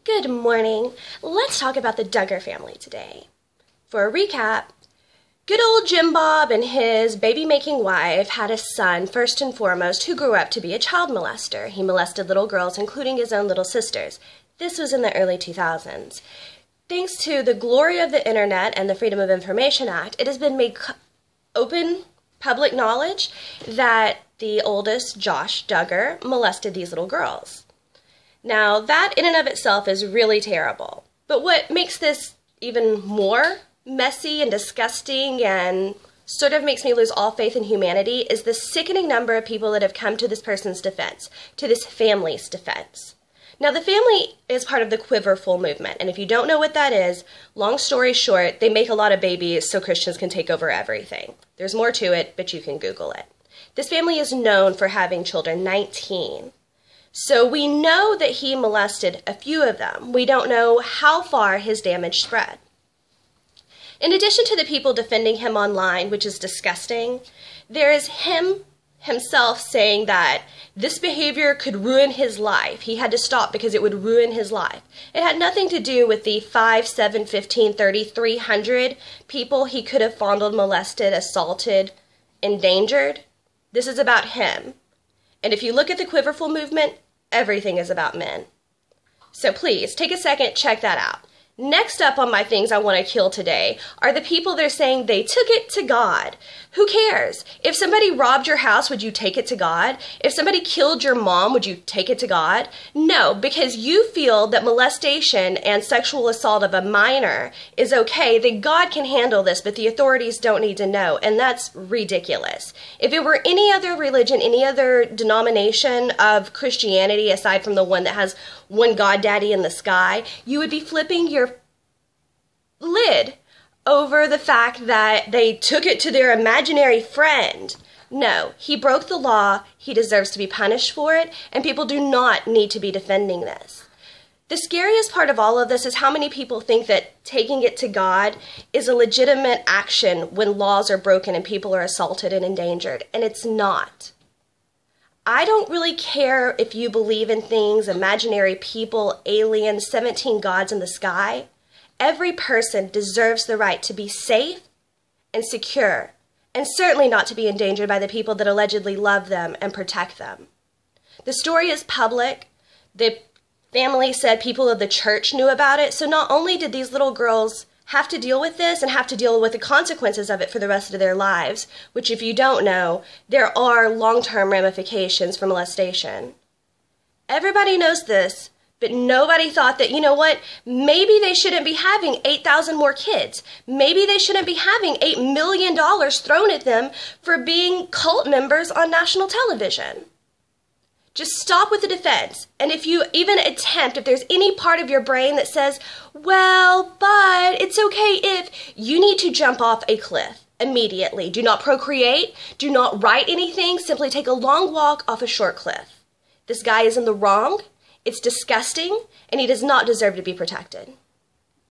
Good morning. Let's talk about the Duggar family today. For a recap, good old Jim Bob and his baby-making wife had a son, first and foremost, who grew up to be a child molester. He molested little girls, including his own little sisters. This was in the early 2000s. Thanks to the glory of the internet and the Freedom of Information Act, it has been made open public knowledge that the oldest, Josh Duggar, molested these little girls. Now, that in and of itself is really terrible. But what makes this even more messy and disgusting and sort of makes me lose all faith in humanity is the sickening number of people that have come to this person's defense, to this family's defense. Now, the family is part of the Quiverful movement, and if you don't know what that is, long story short, they make a lot of babies so Christians can take over everything. There's more to it, but you can Google it. This family is known for having children, 19. So we know that he molested a few of them. We don't know how far his damage spread. In addition to the people defending him online, which is disgusting, there is himself saying that this behavior could ruin his life. He had to stop because it would ruin his life. It had nothing to do with the 5, 7, 15, 30, 300 people he could have fondled, molested, assaulted, endangered. This is about him. And if you look at the Quiverful movement, everything is about men. So please, take a second, check that out. Next up on my things I want to kill today are the people that are saying they took it to God. Who cares? If somebody robbed your house, would you take it to God? If somebody killed your mom, would you take it to God? No, because you feel that molestation and sexual assault of a minor is okay, that God can handle this, but the authorities don't need to know, and that's ridiculous. If it were any other religion, any other denomination of Christianity, aside from the one that has one goddaddy in the sky, you would be flipping your lid over the fact that they took it to their imaginary friend. No, he broke the law, he deserves to be punished for it, and people do not need to be defending this. The scariest part of all of this is how many people think that taking it to God is a legitimate action when laws are broken and people are assaulted and endangered, and it's not. I don't really care if you believe in things, imaginary people, aliens, 17 gods in the sky. Every person deserves the right to be safe and secure, and certainly not to be endangered by the people that allegedly love them and protect them. The story is public. The family said people of the church knew about it, so not only did these little girls have to deal with this and have to deal with the consequences of it for the rest of their lives, which if you don't know, there are long-term ramifications for molestation. Everybody knows this, but nobody thought that, you know what, maybe they shouldn't be having 8,000 more kids. Maybe they shouldn't be having $8 million thrown at them for being cult members on national television. Just stop with the defense. And if you even attempt, if there's any part of your brain that says, well, but it's okay if, you need to jump off a cliff immediately. Do not procreate. Do not write anything. Simply take a long walk off a short cliff. This guy is in the wrong. It's disgusting, and he does not deserve to be protected.